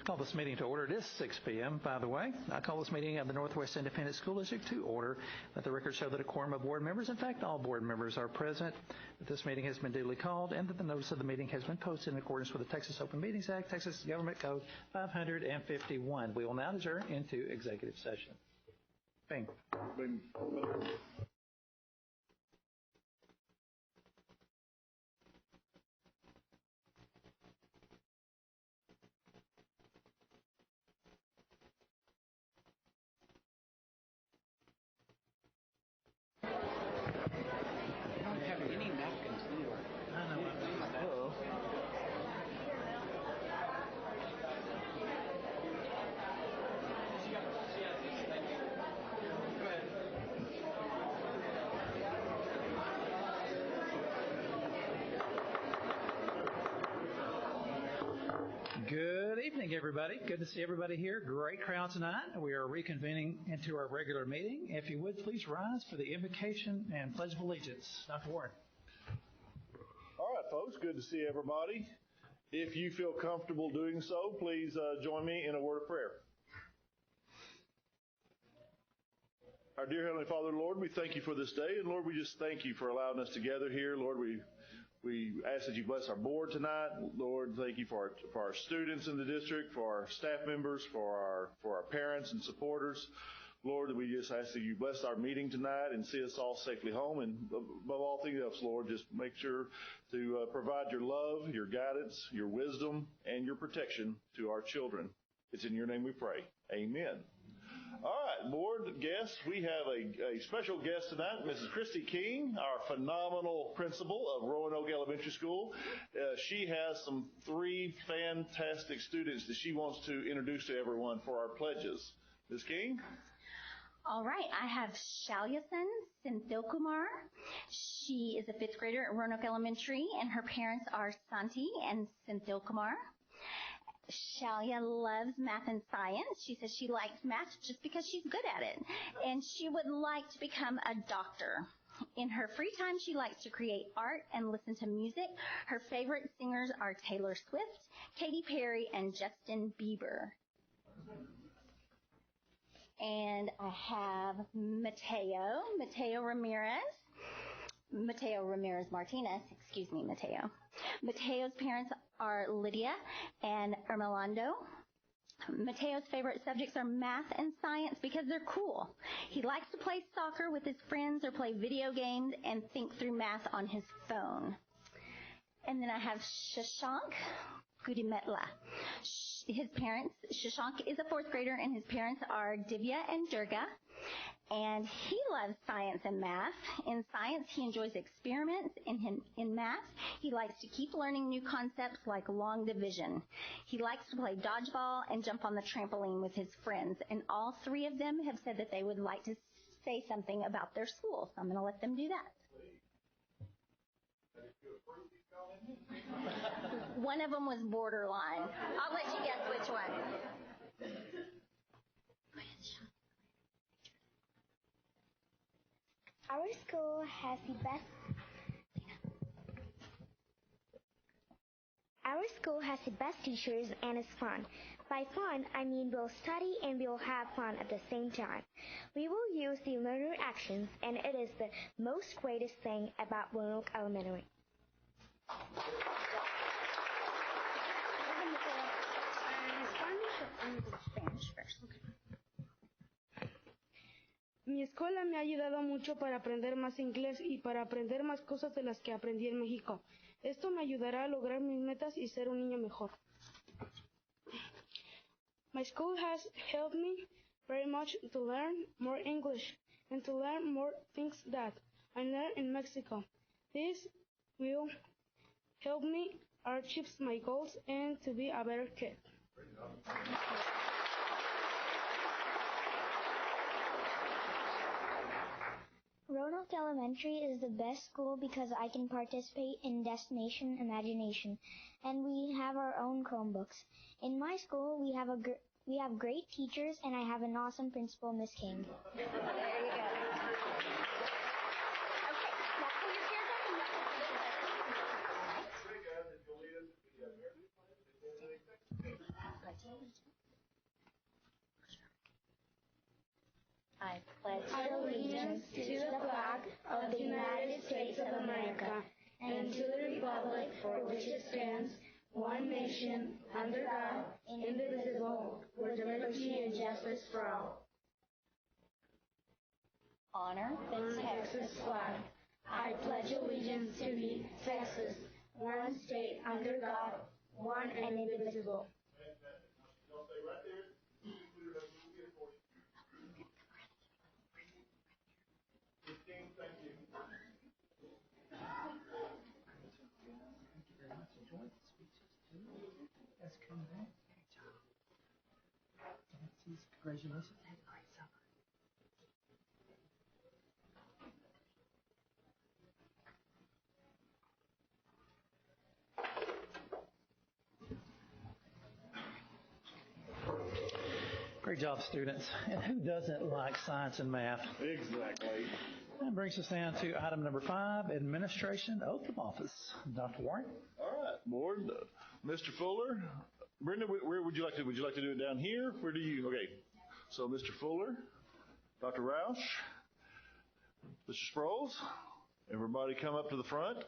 Call this meeting to order. It is 6 p.m., by the way. I call this meeting of the Northwest Independent School District to order. Let the record show that a quorum of board members, in fact, all board members are present, that this meeting has been duly called, and that the notice of the meeting has been posted in accordance with the Texas Open Meetings Act, Texas Government Code 551. We will now adjourn into executive session. Bing. Bing. Good evening, everybody. Good to see everybody here. Great crowd tonight. We are reconvening into our regular meeting. If you would, please rise for the invocation and Pledge of Allegiance. Dr. Warren. All right, folks. Good to see everybody. If you feel comfortable doing so, please join me in a word of prayer. Our dear Heavenly Father, Lord, we thank you for this day. And Lord, we just thank you for allowing us to gather here. Lord, we ask that you bless our board tonight. Lord, thank you for our students in the district, for our staff members, for our parents and supporters. Lord, we just ask that you bless our meeting tonight and see us all safely home. And above all things else, Lord, just make sure to provide your love, your guidance, your wisdom, and your protection to our children. It's in your name we pray. Amen. All right, board guests, we have a special guest tonight, Mrs. Christy King, our phenomenal principal of Roanoke Elementary School. She has three fantastic students that she wants to introduce to everyone for our pledges. Ms. King? All right, I have Shalyasan Senthilkumar. She is a fifth grader at Roanoke Elementary, and her parents are Santi and Senthilkumar. Shalya loves math and science. She says she likes math just because she's good at it. And she would like to become a doctor. In her free time, she likes to create art and listen to music. Her favorite singers are Taylor Swift, Katy Perry, and Justin Bieber. And I have Mateo Ramirez Martinez, excuse me, Mateo. Mateo's parents are Lydia and Ermelando. Mateo's favorite subjects are math and science because they're cool. He likes to play soccer with his friends or play video games and think through math on his phone. And then I have Shashank Gudimetla. Shashank is a fourth grader, and his parents are Divya and Durga. And he loves science and math. In science, he enjoys experiments. In math, he likes to keep learning new concepts like long division. He likes to play dodgeball and jump on the trampoline with his friends. And all three of them have said that they would like to say something about their school. So I'm going to let them do that. One of them was borderline. I'll let you guess which one. Our school has the best teachers, and it's fun. By fun, I mean we'll study and we'll have fun at the same time. We will use the learner actions, and it is the most greatest thing about Roanoke Elementary. Spanish first. Okay. Mi escuela me ha ayudado mucho para aprender más inglés y para aprender más cosas de las que aprendí en México. Esto me ayudará a lograr mis metas y ser un niño mejor. My school has helped me very much to learn more English and to learn more things that I learned in Mexico. This will help me achieve my goals and to be a better kid. Roanoke Elementary is the best school because I can participate in Destination Imagination, and we have our own Chromebooks. In my school, we have great teachers, and I have an awesome principal, Miss King. There you go. Okay, now pull your chairs up and let's I pledge allegiance to the flag of the United States of America and to the republic for which it stands, one nation, under God, indivisible, with liberty and justice for all. Honor The Texas flag. I pledge allegiance to the Texas, one state under God, one and indivisible. Congratulations. Have a great summer. Great job, students. And who doesn't like science and math? Exactly. That brings us down to item number 5, administration oath of office. Dr. Warren? All right, board. Mr. Fuller. Brenda, where would you like to do it down here? Where do you, okay. So Mr. Fuller, Dr. Roush, Mr. Sproles, everybody come up to the front.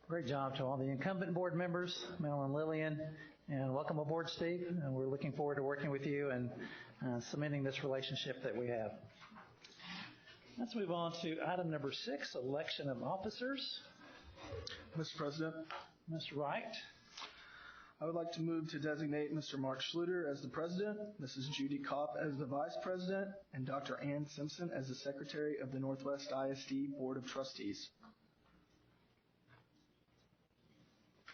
Great job to all the incumbent board members, Mel and Lillian, and welcome aboard, Steve. And we're looking forward to working with you and cementing this relationship that we have. Let's move on to item number 6, election of officers. Mr. President, Mr. Wright. I would like to move to designate Mr. Mark Schluter as the President, Mrs. Judy Kopp as the Vice President, and Dr. Ann Simpson as the Secretary of the Northwest ISD Board of Trustees.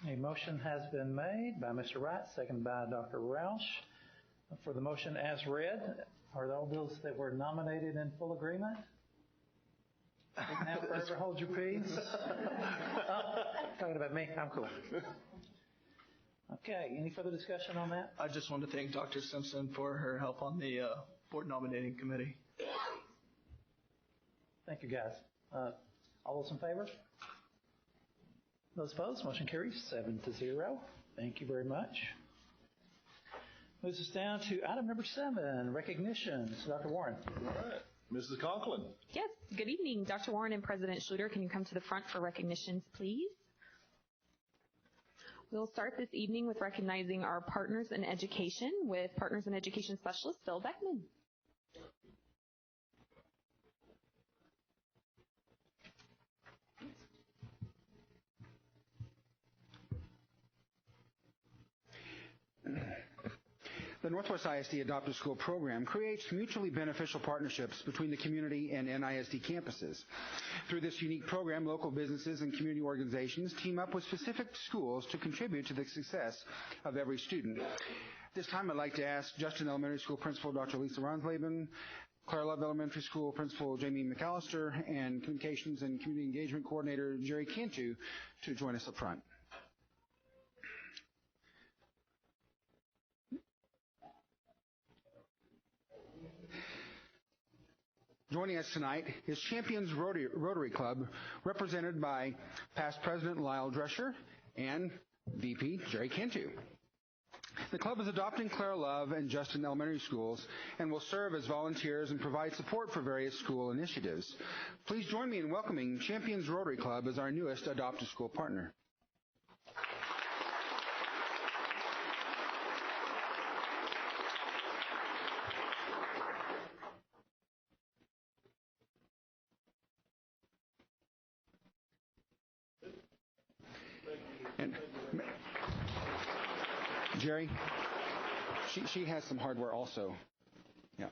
A motion has been made by Mr. Wright, seconded by Dr. Roush. For the motion as read, are all those that were nominated in full agreement? Now forever hold your peace. Talking about me, I'm cool. Okay, any further discussion on that? I just want to thank Dr. Simpson for her help on the board nominating committee. Thank you, guys. All those in favor? Those opposed? Motion carries 7-0. Thank you very much. Moves us down to item number 7, recognitions. Dr. Warren. All right. Mrs. Conklin. Yes, good evening. Dr. Warren and President Schluter, can you come to the front for recognitions, please? We'll start this evening with recognizing our Partners in Education with Partners in Education Specialist Phil Beckman. The Northwest ISD Adoptive School Program creates mutually beneficial partnerships between the community and NISD campuses. Through this unique program, local businesses and community organizations team up with specific schools to contribute to the success of every student. This time I'd like to ask Justin Elementary School Principal Dr. Lisa Ronsleben, Clara Love Elementary School Principal Jamie McAllister, and Communications and Community Engagement Coordinator Jerry Cantu to join us up front. Joining us tonight is Champions Rotary Club, represented by past President Lyle Drescher and VP Jerry Cantu. The club is adopting Clara Love and Justin Elementary Schools and will serve as volunteers and provide support for various school initiatives. Please join me in welcoming Champions Rotary Club as our newest adoptive school partner. Jerry, she has some hardware also. Yeah.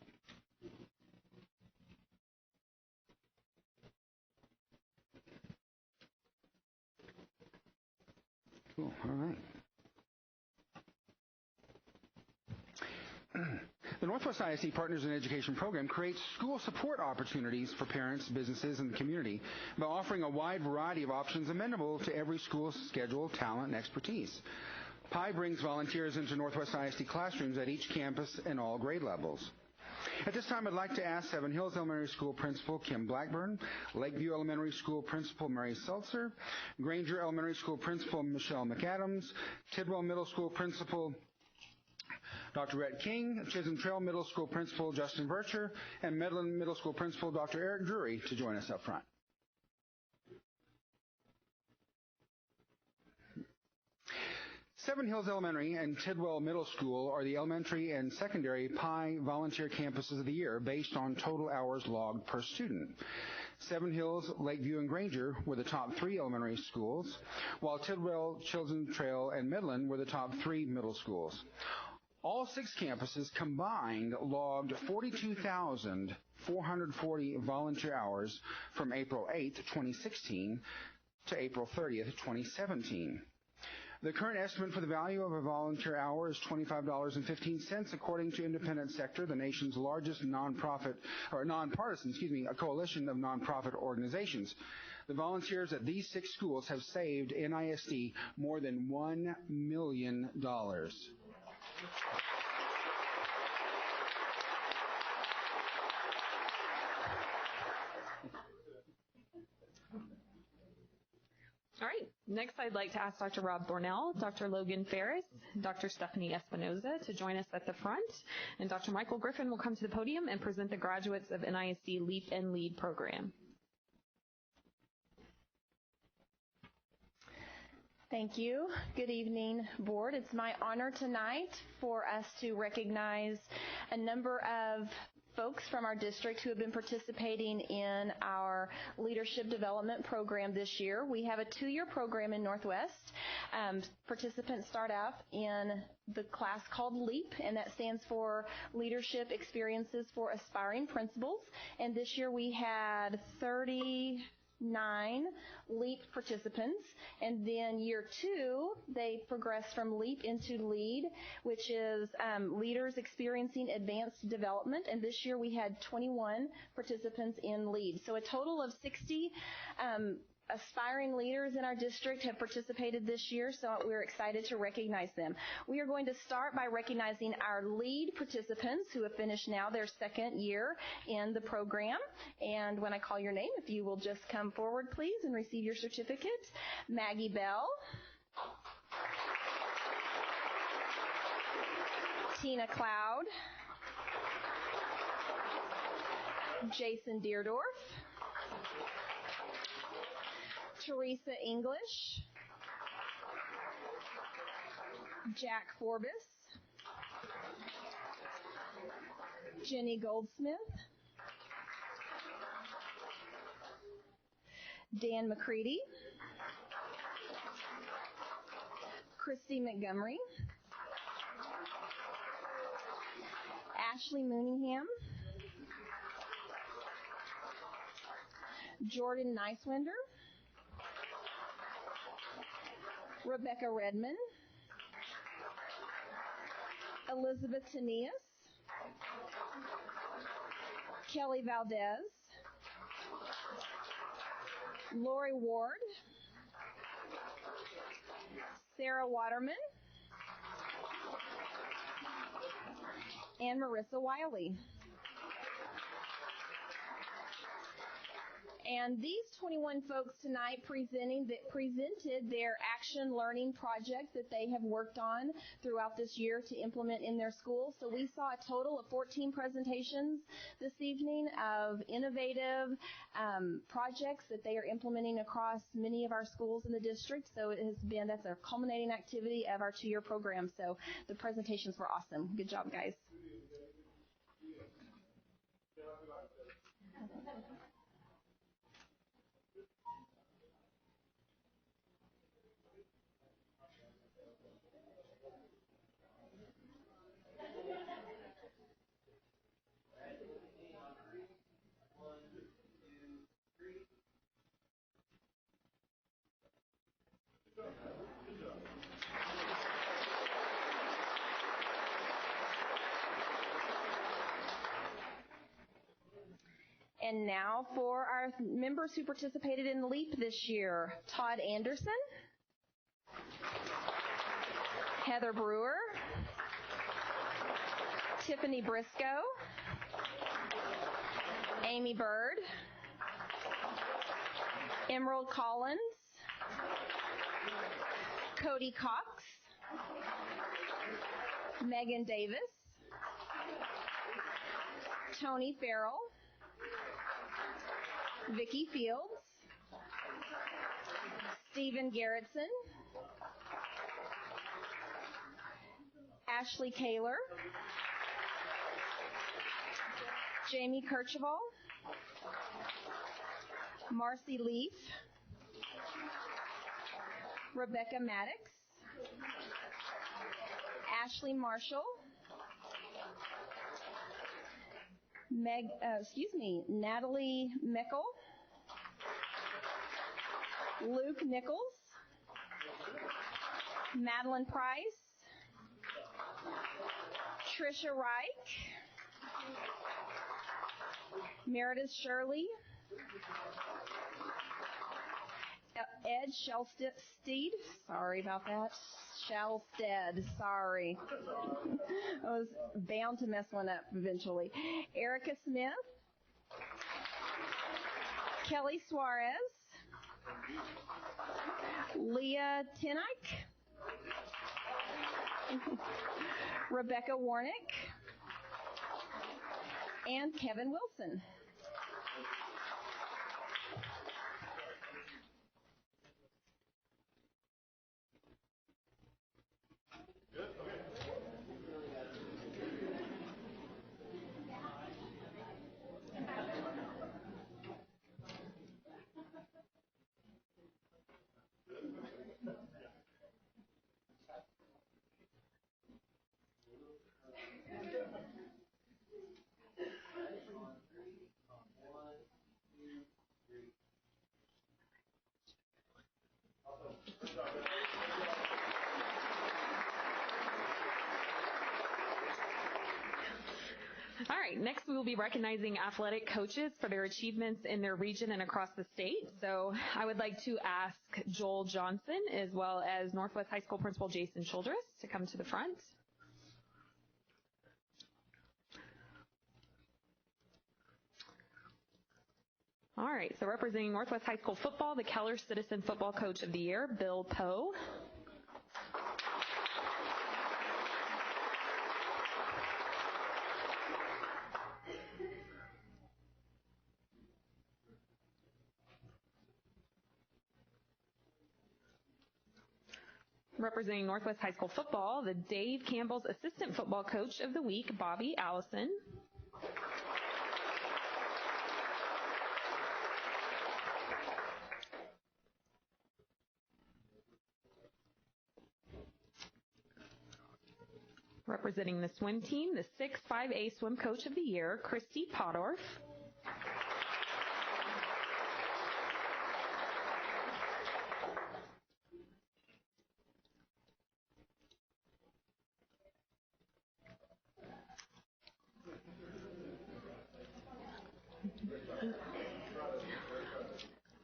Cool. All right. The Northwest ISD Partners in Education program creates school support opportunities for parents, businesses, and the community by offering a wide variety of options amenable to every school's schedule, talent, and expertise. PI brings volunteers into Northwest ISD classrooms at each campus and all grade levels. At this time, I'd like to ask Seven Hills Elementary School Principal Kim Blackburn, Lakeview Elementary School Principal Mary Seltzer, Granger Elementary School Principal Michelle McAdams, Tidwell Middle School Principal Dr. Rhett King, Chisholm Trail Middle School Principal Justin Bircher, and Medlin Middle School Principal Dr. Eric Drury to join us up front. Seven Hills Elementary and Tidwell Middle School are the elementary and secondary PI volunteer campuses of the year based on total hours logged per student. Seven Hills, Lakeview, and Granger were the top 3 elementary schools, while Tidwell, Chisholm Trail, and Midland were the top 3 middle schools. All 6 campuses combined logged 42,440 volunteer hours from April 8, 2016 to April 30, 2017. The current estimate for the value of a volunteer hour is $25.15, according to Independent Sector, the nation's largest nonprofit, or nonpartisan, a coalition of nonprofit organizations. The volunteers at these 6 schools have saved NISD more than $1 million. All right, next I'd like to ask Dr. Rob Thornell, Dr. Logan Ferris, Dr. Stephanie Espinoza to join us at the front, and Dr. Michael Griffin will come to the podium and present the graduates of NISD LEAP and LEAD program. Thank you. Good evening, board. It's my honor tonight for us to recognize a number of folks from our district who have been participating in our leadership development program this year. We have a 2-year program in Northwest. Participants start out in the class called LEAP, and that stands for Leadership Experiences for Aspiring Principals. And this year we had 39 LEAP participants, and then year 2 they progressed from LEAP into LEAD, which is Leaders Experiencing Advanced Development, and this year we had 21 participants in LEAD. So a total of 60 aspiring leaders in our district have participated this year, so we're excited to recognize them. We are going to start by recognizing our LEAD participants who have finished now their 2nd year in the program. And when I call your name, if you will just come forward, please, and receive your certificate. Maggie Bell. Tina Cloud. Jason Deerdorf. Teresa English, Jack Forbes, Jenny Goldsmith, Dan McCready, Christy Montgomery, Ashley Mooningham, Jordan Nicewinder, Rebecca Redmond, Elizabeth Tanias, Kelly Valdez, Lori Ward, Sarah Waterman, and Marissa Wiley. And these 21 folks tonight presented their action learning project that they have worked on throughout this year to implement in their schools. So we saw a total of 14 presentations this evening of innovative projects that they are implementing across many of our schools in the district. So that's a culminating activity of our 2-year program. So the presentations were awesome. Good job, guys. And now for our members who participated in LEAP this year. Todd Anderson, Heather Brewer, Tiffany Briscoe, Amy Bird, Emerald Collins, Cody Cox, Megan Davis, Tony Farrell, Vicki Fields, Stephen Garrettson, Ashley Kaler, Jamie Kirchhoff, Marcy Leaf, Rebecca Maddox, Ashley Marshall, Natalie Mickle, Luke Nichols, Madeline Price, Trisha Reich, Meredith Shirley, Ed Shelstead, sorry about that, Shelstead, sorry. I was bound to mess one up eventually. Erica Smith, Kelly Suarez, Leah Tinike, Rebecca Warnick, and Kevin Wilson. All right, next we will be recognizing athletic coaches for their achievements in their region and across the state. So I would like to ask Joel Johnson as well as Northwest High School Principal Jason Childress to come to the front. All right, so representing Northwest High School football, the Keller Citizen Football Coach of the Year, Bill Poe. Representing Northwest High School football, the Dave Campbell's Assistant Football Coach of the Week, Bobby Allison. Representing the swim team, the 6-5A Swim Coach of the Year, Christy Podorf.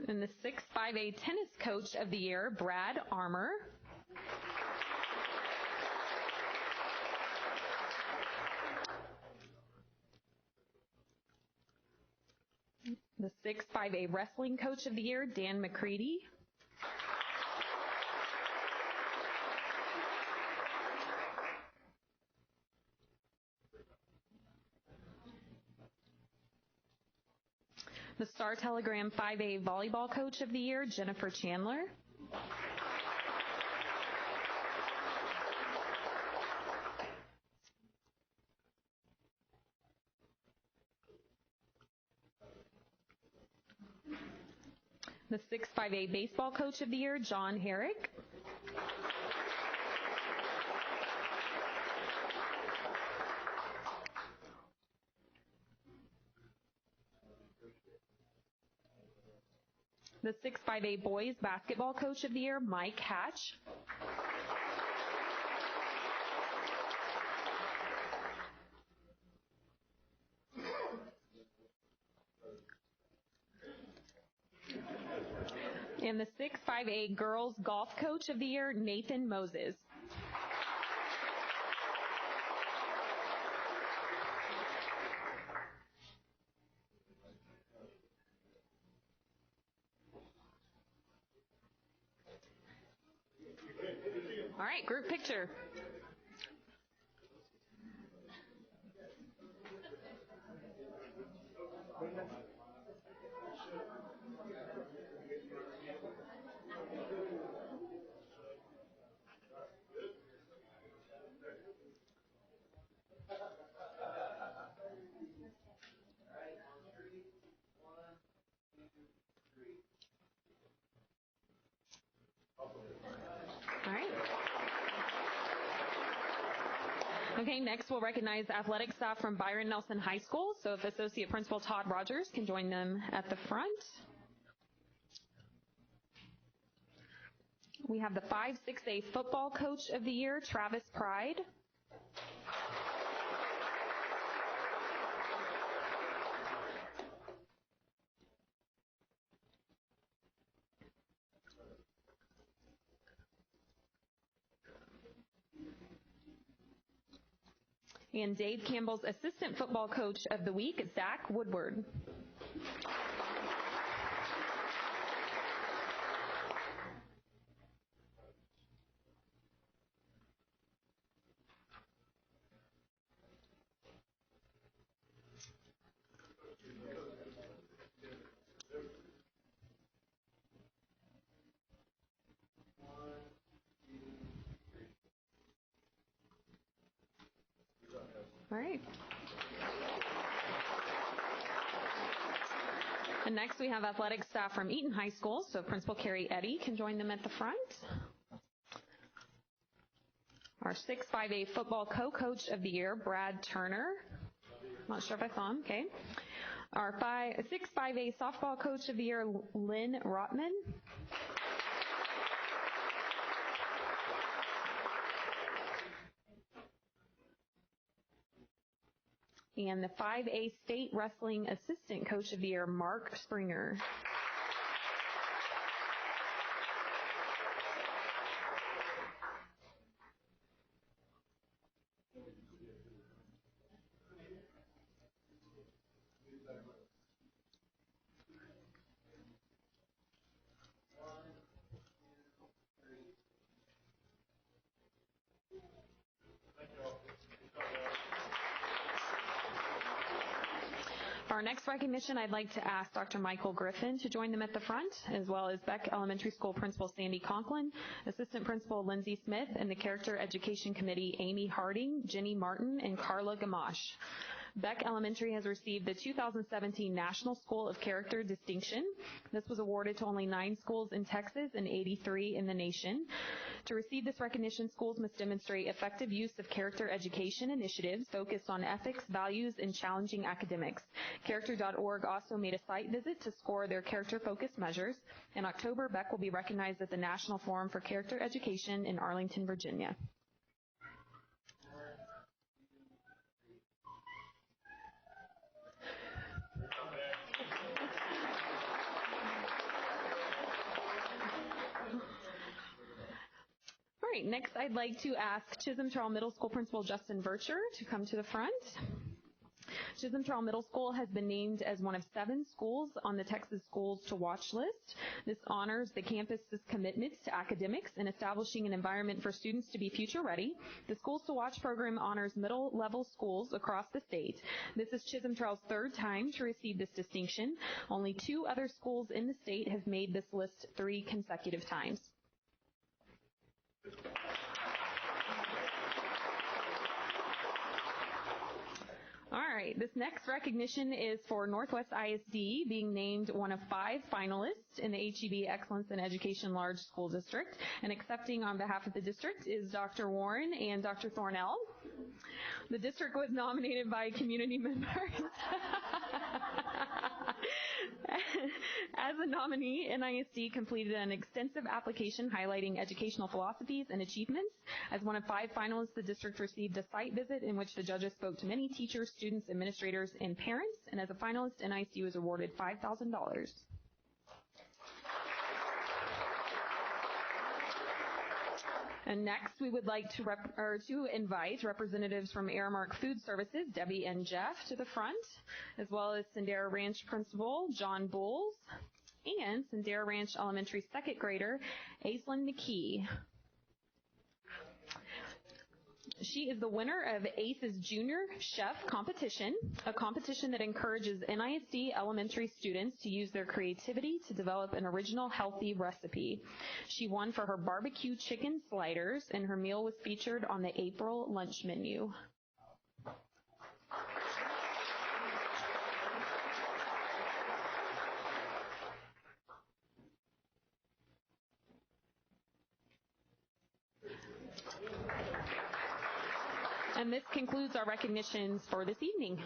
And the 6-5A Tennis Coach of the Year, Brad Armour. The 6-5A Wrestling Coach of the Year, Dan McCready. The Star Telegram 5A Volleyball Coach of the Year, Jennifer Chandler. The 6-5A Baseball Coach of the Year, John Herrick. The 6-5A Boys Basketball Coach of the Year, Mike Hatch. And the 6-5A Girls Golf Coach of the Year, Nathan Moses. All right, group picture. All right. Okay, next we'll recognize athletic staff from Byron Nelson High School. So if Associate Principal Todd Rogers can join them at the front. We have the 5-6A Football Coach of the Year, Travis Pride. And Dave Campbell's Assistant Football Coach of the Week, Zach Woodward. All right. And next we have athletic staff from Eaton High School, so Principal Carrie Eddy can join them at the front. Our 6-5A Football Co-Coach of the Year, Brad Turner. Not sure if I saw him, okay. Our 6-5A Softball Coach of the Year, Lynn Rotman. and the 5A State Wrestling Assistant Coach of the Year, Mark Springer. For our next recognition, I'd like to ask Dr. Michael Griffin to join them at the front, as well as Beck Elementary School Principal Sandy Conklin, Assistant Principal Lindsay Smith, and the Character Education Committee Amy Harding, Jenny Martin, and Carla Gamache. Beck Elementary has received the 2017 National School of Character distinction. This was awarded to only 9 schools in Texas and 83 in the nation. To receive this recognition, schools must demonstrate effective use of character education initiatives focused on ethics, values, and challenging academics. Character.org also made a site visit to score their character-focused measures. In October, Beck will be recognized at the National Forum for Character Education in Arlington, Virginia. All right, next I'd like to ask Chisholm Trail Middle School Principal Justin Vercher to come to the front. Chisholm Trail Middle School has been named as one of 7 schools on the Texas Schools to Watch list. This honors the campus's commitment to academics and establishing an environment for students to be future ready. The Schools to Watch program honors middle-level schools across the state. This is Chisholm Trail's 3rd time to receive this distinction. Only 2 other schools in the state have made this list 3 consecutive times. All right, this next recognition is for Northwest ISD being named one of 5 finalists in the HEB Excellence in Education Large School District. And accepting on behalf of the district is Dr. Warren and Dr. Thornell. The district was nominated by community members. As a nominee, NISD completed an extensive application highlighting educational philosophies and achievements. As one of 5 finalists, the district received a site visit in which the judges spoke to many teachers, students, administrators, and parents. And as a finalist, NISD was awarded $5,000. And next, we would like to invite representatives from Aramark Food Services, Debbie and Jeff, to the front, as well as Sendera Ranch Principal John Bowles and Sendera Ranch Elementary 2nd grader Aislinn McKee. She is the winner of ACE's Junior Chef Competition, a competition that encourages NISD elementary students to use their creativity to develop an original healthy recipe. She won for her barbecue chicken sliders, and her meal was featured on the April lunch menu. And this concludes our recognitions for this evening.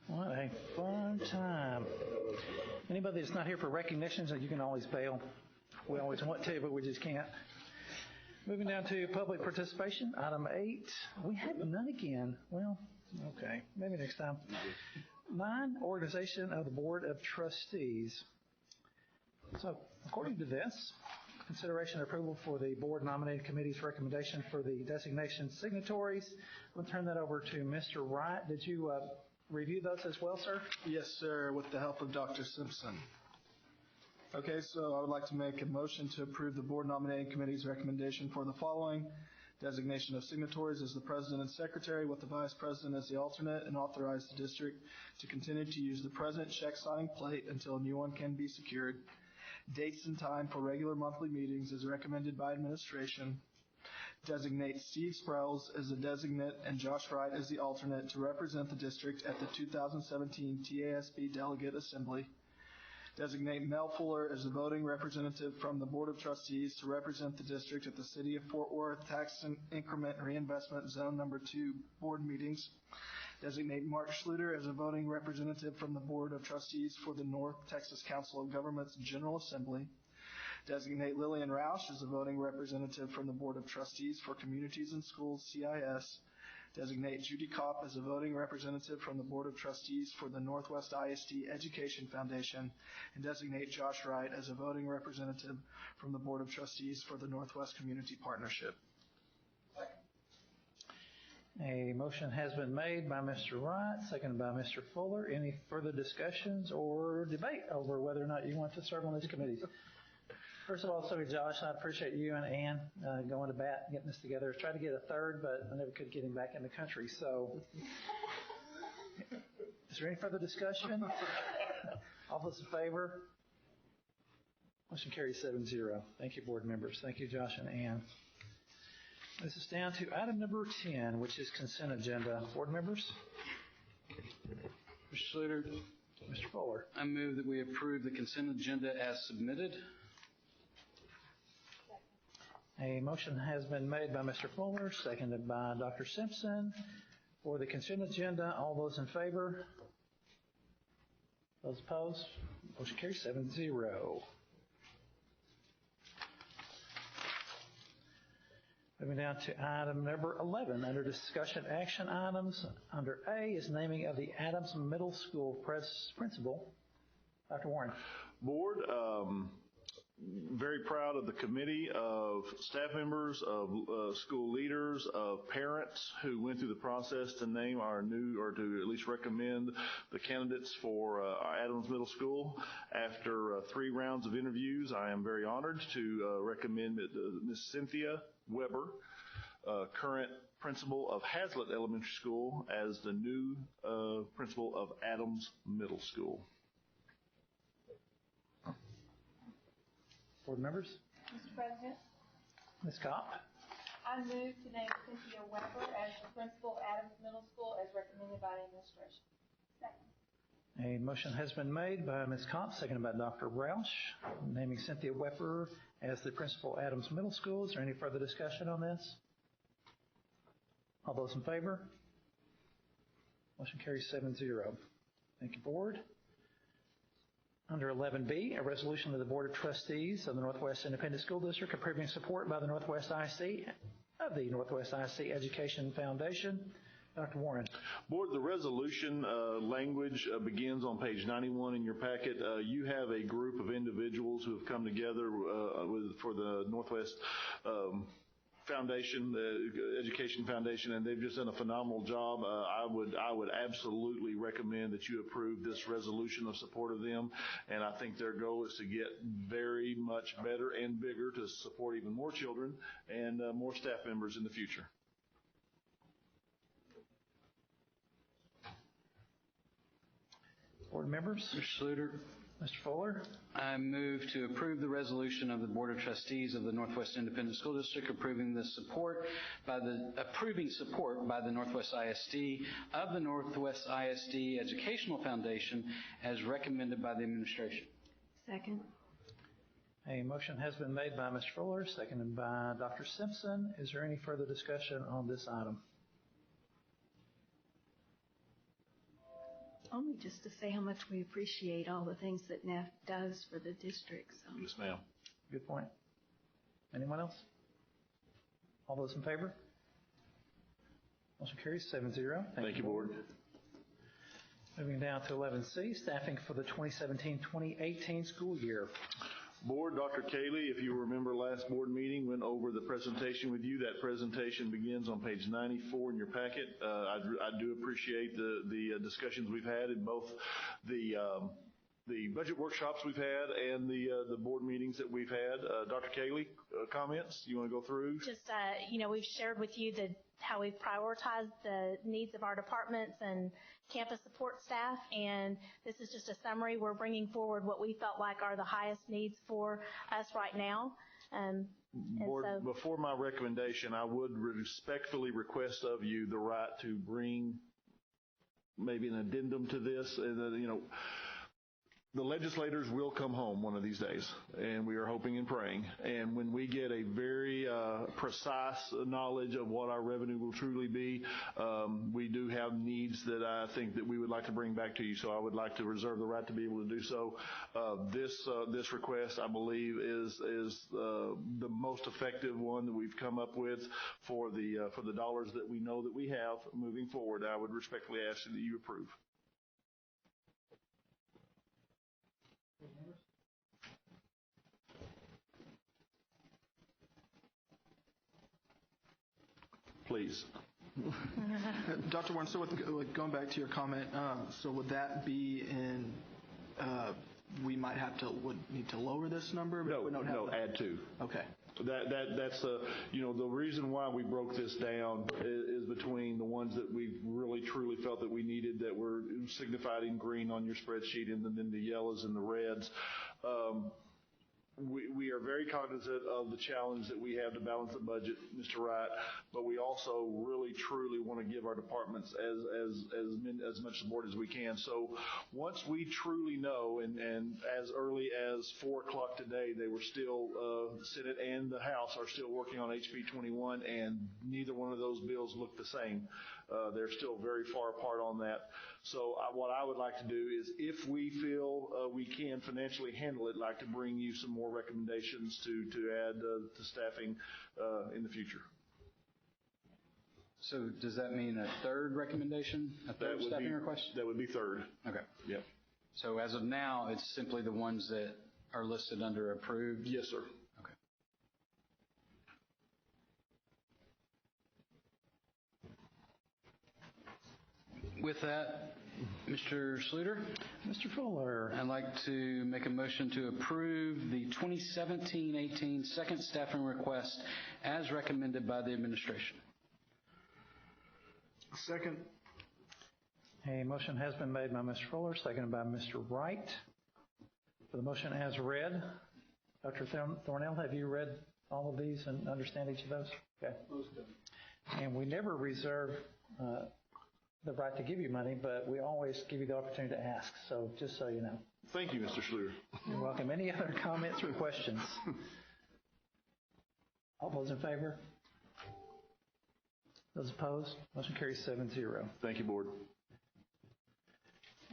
What a fun time. Anybody that's not here for recognitions, you can always bail. We always want to, but we just can't. Moving down to public participation, item 8. We had none again. Well, okay, maybe next time. 9, organization of the Board of Trustees. So, according to this, consideration and approval for the board nominating committee's recommendation for the designation signatories. I'm going to turn that over to Mr. Wright. Did you review those as well, sir? Yes, sir, with the help of Dr. Simpson. Okay, so I would like to make a motion to approve the board nominating committee's recommendation for the following: designation of signatories as the president and secretary, with the vice president as the alternate, and authorize the district to continue to use the present check signing plate until a new one can be secured. Dates and time for regular monthly meetings as recommended by administration. Designate Steve Sprouse as the designate and Josh Wright as the alternate to represent the district at the 2017 TASB Delegate Assembly. Designate Mel Fuller as the voting representative from the Board of Trustees to represent the district at the City of Fort Worth Tax Increment Reinvestment Zone Number 2 board meetings. Designate Mark Schluter as a voting representative from the Board of Trustees for the North Texas Council of Governments General Assembly. Designate Lillian Roush as a voting representative from the Board of Trustees for Communities and Schools CIS. Designate Judy Kopp as a voting representative from the Board of Trustees for the Northwest ISD Education Foundation, and designate Josh Wright as a voting representative from the Board of Trustees for the Northwest Community Partnership. A motion has been made by Mr. Wright, seconded by Mr. Fuller. Any further discussions or debate over whether or not you want to serve on these committees? First of all, Josh, I appreciate you and Ann going to bat and getting this together. I tried to get a third, but I never could get him back in the country. So, is there any further discussion? All those in favor? Motion carries 7-0. Thank you, board members. Thank you, Josh and Ann. This is down to item number 10, which is consent agenda. Board members? Mr. Schluter. Mr. Fuller. I move that we approve the consent agenda as submitted. A motion has been made by Mr. Fuller, seconded by Dr. Simpson for the consent agenda. All those in favor? Those opposed? Motion carries 7-0. Moving down to item number 11, under discussion action items. Under A is naming of the Adams Middle School principal. Dr. Warren. Board, very proud of the committee of staff members, of school leaders, of parents who went through the process to name our new, or to at least recommend the candidates for our Adams Middle School. After 3 rounds of interviews, I am very honored to recommend Ms. Cynthia Weber, current principal of Hazlitt Elementary School, as the new principal of Adams Middle School. Board members? Mr. President, Ms. Kopp. I move to name Cynthia Weber as the principal of Adams Middle School as recommended by the administration. Second. A motion has been made by Ms. Kopp, seconded by Dr. Roush, naming Cynthia Weber as the principal of Adams Middle School. Is there any further discussion on this? All those in favor? Motion carries 7-0. Thank you, board. Under 11B, a resolution of the Board of Trustees of the Northwest Independent School District approving support by the Northwest ISD of the Northwest ISD Education Foundation. Dr. Warren. Board, the resolution language begins on page 91 in your packet. You have a group of individuals who have come together for the Northwest Foundation, the Education Foundation, and they've just done a phenomenal job. I would absolutely recommend that you approve this resolution of support of them, and I think their goal is to get very much better and bigger to support even more children and more staff members in the future. Board members? Mr. Schluter. Mr. Fuller. I move to approve the resolution of the Board of Trustees of the Northwest Independent School District approving support by the Northwest ISD of the Northwest ISD Educational Foundation as recommended by the administration. Second. A motion has been made by Mr. Fuller, seconded by Dr. Simpson. Is there any further discussion on this item? Only just to say how much we appreciate all the things that NEF does for the district. So. Yes, ma'am. Good point. Anyone else? All those in favor? Motion carries 7-0. Thank you, board. Moving down to 11C, staffing for the 2017-2018 school year. Board, Dr. Cayley, if you remember last board meeting, went over the presentation with you. That presentation begins on page 94 in your packet. I do appreciate the discussions we've had in both the budget workshops we've had and the board meetings that we've had. Dr. Cayley, comments you want to go through? Just, we've shared with you how we've prioritized the needs of our departments and campus support staff, and this is just a summary. We're bringing forward what we felt like are the highest needs for us right now. Board, before my recommendation, I would respectfully request of you the right to bring maybe an addendum to this, and the legislators will come home one of these days, and we are hoping and praying. And when we get a very precise knowledge of what our revenue will truly be, we do have needs that I think that we would like to bring back to you. So I would like to reserve the right to be able to do so. This request, I believe, is the most effective one that we've come up with for the dollars that we know that we have moving forward. I would respectfully ask that you approve. Please. Dr. Warren, so going back to your comment, so would that be in, we might would need to lower this number? No, add to. Okay. That's the reason why we broke this down is between the ones that we really truly felt that we needed that were signified in green on your spreadsheet, and then the yellows and the reds. We are very cognizant of the challenge that we have to balance the budget, Mr. Wright, but we also really, truly want to give our departments as much support as we can. So once we truly know, and as early as 4 o'clock today, they were still, the Senate and the House are still working on HB 21, and neither one of those bills look the same. They're still very far apart on that. So what I would like to do is, if we feel we can financially handle it, I'd like to bring you some more recommendations to add to staffing in the future. So does that mean a third recommendation, a third staffing request? That would be third. Okay. Yep. So as of now, it's simply the ones that are listed under approved? Yes, sir. Okay. With that, Mr. Schluter? Mr. Fuller. I'd like to make a motion to approve the 2017-18 second staffing request as recommended by the administration. Second. A motion has been made by Mr. Fuller, seconded by Mr. Wright. For the motion as read, Dr. Thornell, have you read all of these and understand each of those? Okay. Most of them. And we never reserve the right to give you money, but we always give you the opportunity to ask. So just so you know. Thank you, Mr. Schluter. You're welcome. Any other comments or questions? All those in favor? Those opposed? Motion carries 7-0. Thank you, Board.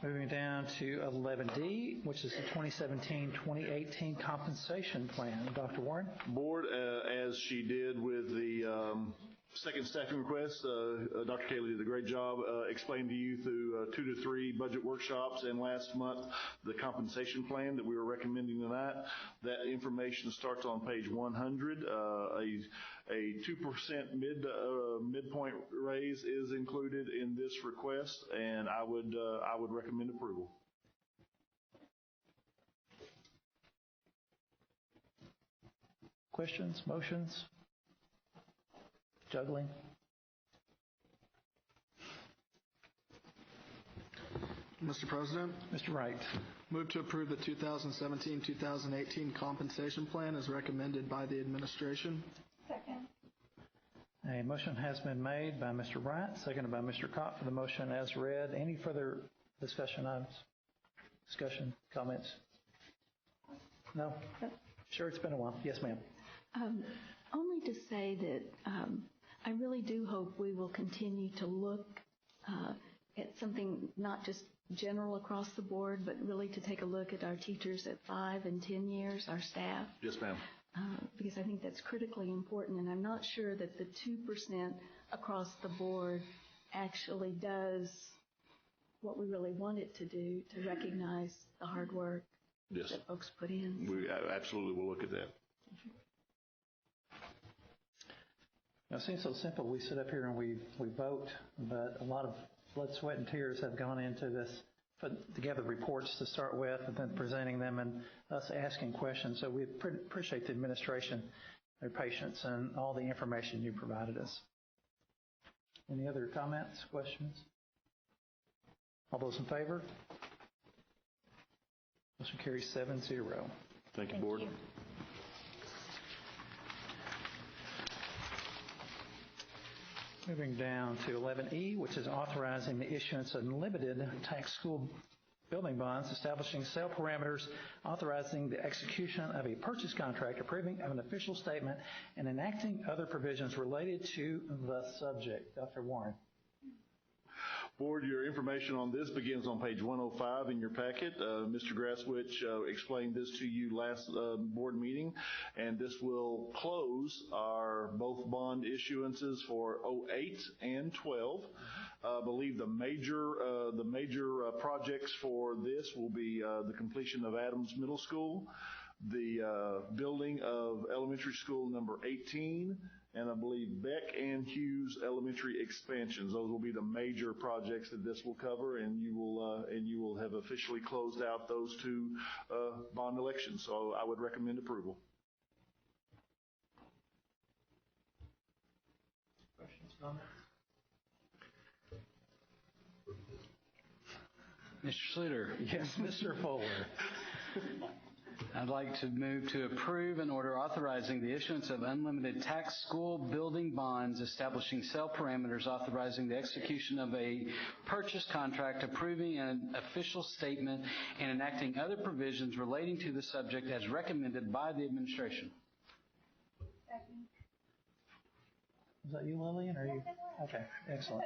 Moving down to 11D, which is the 2017-2018 compensation plan. Dr. Warren? Board, as she did with the second staffing request, Dr. Taylor did a great job explaining to you through 2 to 3 budget workshops, and last month the compensation plan that we were recommending tonight. That information starts on page 100. A 2% midpoint raise is included in this request, and I would recommend approval. Questions, motions? Juggling? Mr. President? Mr. Wright. Move to approve the 2017-2018 compensation plan as recommended by the administration. Second. A motion has been made by Mr. Wright, seconded by Mr. Kopp for the motion as read. Any further discussion items? Discussion, comments? No? Sure, it's been a while. Yes, ma'am. Only to say that I really do hope we will continue to look at something not just general across the board, but really to take a look at our teachers at 5 and 10 years, our staff. Yes, ma'am. Because I think that's critically important, and I'm not sure that the 2% across the board actually does what we really want it to do, to recognize the hard work that folks put in. We absolutely will look at that. It seems so simple. We sit up here and we vote, but a lot of blood, sweat, and tears have gone into this, put together reports to start with, and then presenting them and us asking questions. So we appreciate the administration, their patience, and all the information you provided us. Any other comments, questions? All those in favor? Motion carries 7-0. Thank you, Board. Moving down to 11E, which is authorizing the issuance of unlimited tax school building bonds, establishing sale parameters, authorizing the execution of a purchase contract, approving of an official statement, and enacting other provisions related to the subject. Dr. Warren. Board, your information on this begins on page 105 in your packet. Mr. Graswich explained this to you last board meeting, and this will close our both bond issuances for 08 and 12. I believe the major projects for this will be the completion of Adams Middle School, the building of elementary school number 18, and I believe Beck and Hughes elementary expansions. Those will be the major projects that this will cover, and you will have officially closed out those two bond elections. So I would recommend approval. Questions, comments? Mr. Schluter. Yes, Mr. Fuller. I'd like to move to approve an order authorizing the issuance of unlimited tax school building bonds, establishing sale parameters, authorizing the execution of a purchase contract, approving an official statement, and enacting other provisions relating to the subject as recommended by the administration. Is that you, Lillian, or you? Okay, excellent.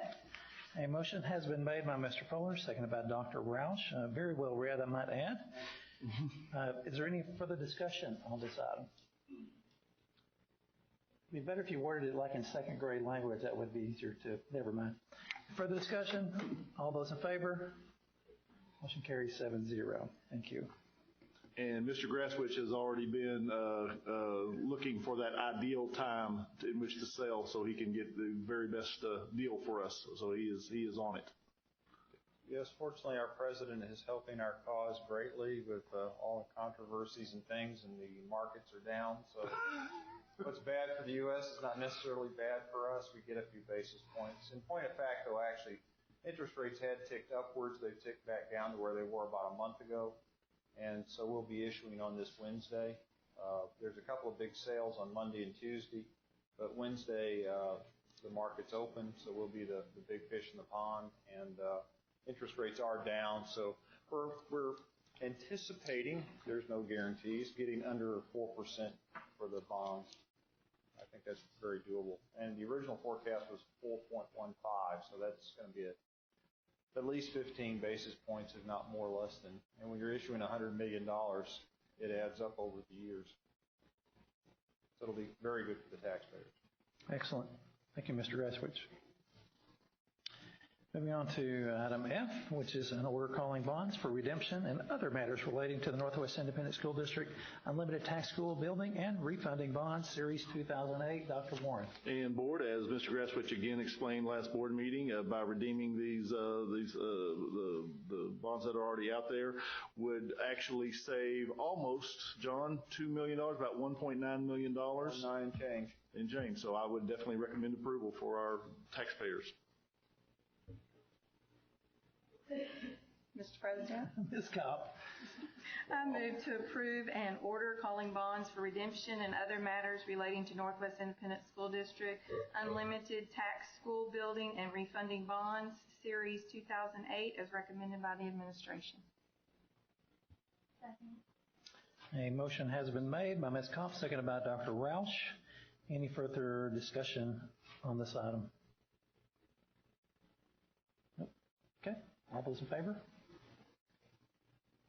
A motion has been made by Mr. Fuller, seconded by Dr. Roush. Very well read, I might add. Is there any further discussion on this item? It'd be better if you worded it like in second grade language. That would be easier to, never mind. Further discussion? All those in favor? Motion carries 7-0. Thank you. And Mr. Graswich has already been looking for that ideal time in which to sell so he can get the very best deal for us. So he is on it. Yes, fortunately, our president is helping our cause greatly with all the controversies and things, and the markets are down. So what's bad for the U.S. is not necessarily bad for us. We get a few basis points. In point of fact, though, actually, interest rates had ticked upwards. They've ticked back down to where they were about a month ago. And so we'll be issuing on this Wednesday. There's a couple of big sales on Monday and Tuesday, but Wednesday the market's open, so we'll be the big fish in the pond, and interest rates are down. So we're anticipating, there's no guarantees, getting under 4% for the bonds. I think that's very doable. And the original forecast was 4.15, so that's going to be at least 15 basis points, if not more or less than. And when you're issuing $100 million, it adds up over the years. So it'll be very good for the taxpayers. Excellent. Thank you, Mr. Graswich. Moving on to item F, which is an order calling bonds for redemption and other matters relating to the Northwest Independent School District Unlimited Tax School Building and Refunding Bonds, Series 2008. Dr. Warren. And Board, as Mr. Graswich again explained last board meeting, by redeeming the bonds that are already out there, would actually save almost, John, $2 million, about $1.9 million. $1.9 change. In change. So I would definitely recommend approval for our taxpayers. Mr. President, Ms. Kopp. I move to approve an order calling bonds for redemption and other matters relating to Northwest Independent School District Unlimited Tax School Building and Refunding Bonds, Series 2008, as recommended by the administration. A motion has been made by Ms. Kopp, seconded by Dr. Roush. Any further discussion on this item? Nope. Okay. All those in favor?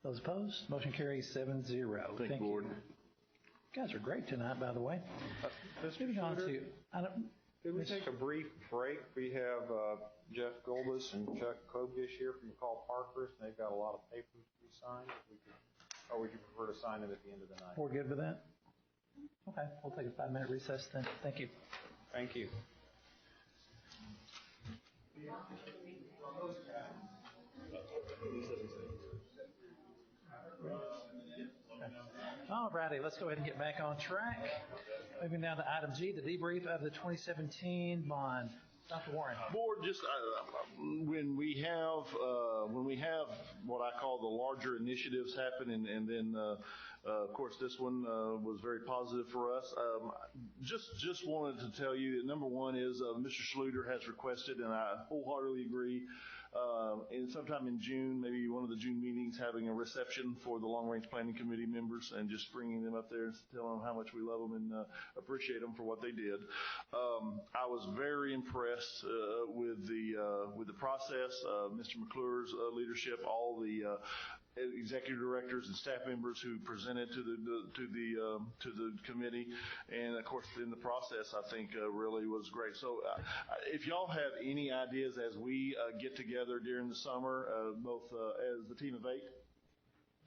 Those opposed? Motion carries 7-0. Thank you, Board. You guys are great tonight, by the way. Moving on to... Could we take a brief break? We have Jeff Goldus and Chuck Kogish here from Call Parkhurst, and they've got a lot of papers to be signed. Or would you prefer to sign them at the end of the night? We're good with that? Okay, we'll take a 5-minute recess then. Thank you. Thank you. All righty, let's go ahead and get back on track. Moving down to item G, the debrief of the 2017 bond. Dr. Warren. Board, just when we have what I call the larger initiatives happen, and then of course this one was very positive for us. Just wanted to tell you that number one is Mr. Schluter has requested, and I wholeheartedly agree. And sometime in June, maybe one of the June meetings, having a reception for the Long Range Planning Committee members and just bringing them up there and telling them how much we love them and appreciate them for what they did. I was very impressed with the process, Mr. McClure's leadership, all the executive directors and staff members who presented to the committee, and of course in the process I think really was great. So if y'all have any ideas as we get together during the summer, both as the team of 8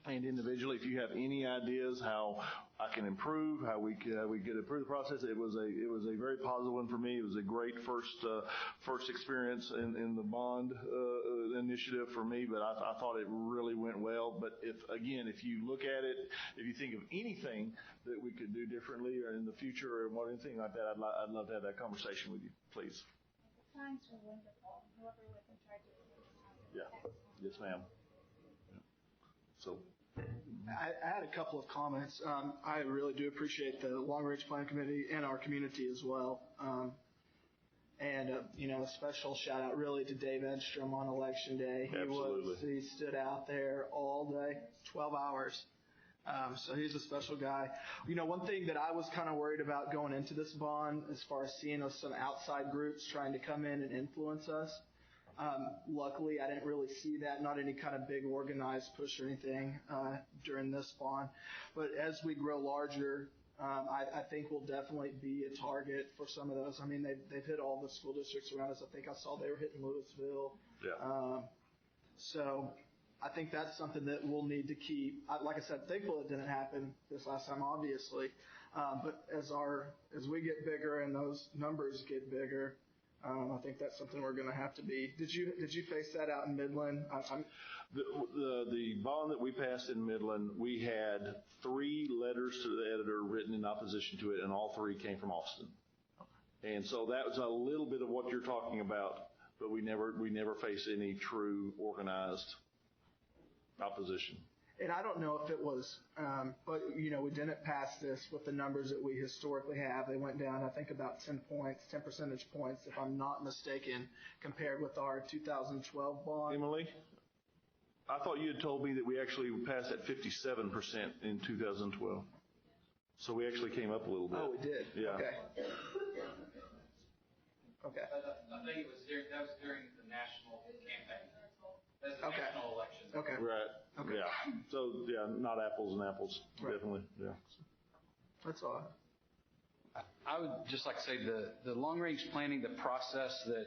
and individually, if you have any ideas how I can improve, how we could improve the process, it was a very positive one for me. It was a great first experience in the bond initiative for me, but I thought it really went well. But if you look at it, if you think of anything that we could do differently or in the future or anything like that, I'd love to have that conversation with you, please. The times were wonderful. Whoever was in charge of it. Yeah. Yes, ma'am. So I had a couple of comments. I really do appreciate the Long Range Plan Committee and our community as well. A special shout out really to Dave Edstrom on Election Day. He stood out there all day, 12 hours. So he's a special guy. One thing that I was kind of worried about going into this bond, as far as seeing some outside groups trying to come in and influence us. Luckily, I didn't really see that, not any kind of big organized push or anything during this bond. But as we grow larger, I think we'll definitely be a target for some of those. I mean, they've hit all the school districts around us. I think I saw they were hitting Louisville. Yeah. So I think that's something that we'll need to keep. Like I said, thankful it didn't happen this last time, obviously. But as we get bigger and those numbers get bigger, I think that's something we're going to have to be. Did you face that out in Midland? The bond that we passed in Midland, we had 3 letters to the editor written in opposition to it, and all 3 came from Austin. And so that was a little bit of what you're talking about, but we never faced any true organized opposition. And I don't know if it was, but we didn't pass this with the numbers that we historically have. They went down, I think, about 10 percentage points, if I'm not mistaken, compared with our 2012 bond. Emily, I thought you had told me that we actually passed at 57% in 2012. So we actually came up a little bit. Oh, we did? Yeah. Okay. Okay. I think that was during the national campaign. That's the national election. Okay. Right. Okay. Yeah. So, not apples and apples. Right. Definitely. Yeah. That's all. I would just like to say the long-range planning, the process that,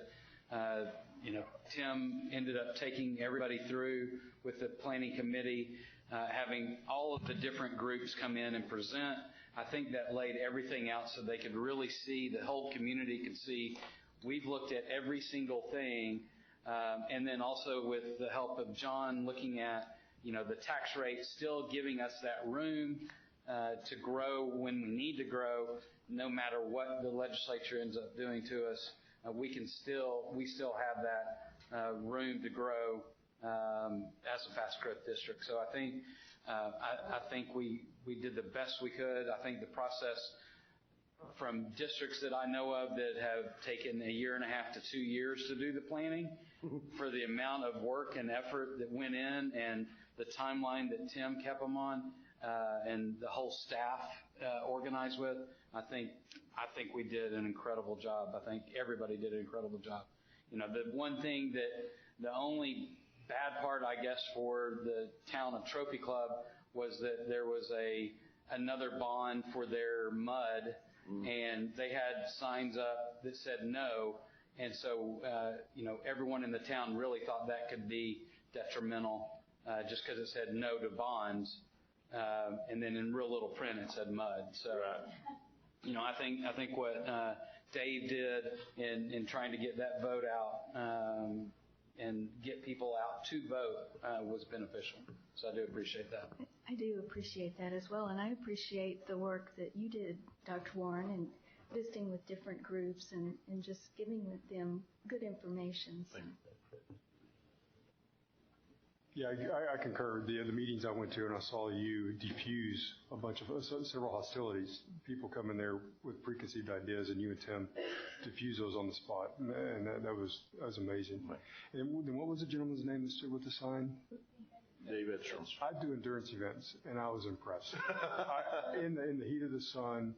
Tim ended up taking everybody through with the planning committee, having all of the different groups come in and present, I think that laid everything out so they could really see, the whole community could see, we've looked at every single thing, and then also with the help of John looking at, the tax rate, still giving us that room to grow when we need to grow, no matter what the legislature ends up doing to us. We still have that room to grow as a fast growth district. So I think we did the best we could. I think the process from districts that I know of that have taken 1.5 years to 2 years to do the planning, for the amount of work and effort that went in and the timeline that Tim kept them on, and the whole staff organized with, I think we did an incredible job. I think everybody did an incredible job. The one thing the only bad part, I guess, for the town of Trophy Club was that there was another bond for their mud, and they had signs up that said no, and so everyone in the town really thought that could be detrimental, just because it said no to bonds, and then in real little print it said mud. So, I think what Dave did in trying to get that vote out and get people out to vote was beneficial. So I do appreciate that. I do appreciate that as well, and I appreciate the work that you did, Dr. Warren, and visiting with different groups and just giving them good information. So Yeah, I concur. The meetings I went to and I saw you diffuse a bunch of several hostilities. People come in there with preconceived ideas, and you and Tim diffuse those on the spot, and that was amazing. Right. And then what was the gentleman's name that stood with the sign? Dave Edstrom. I do endurance events, and I was impressed. In the heat of the sun,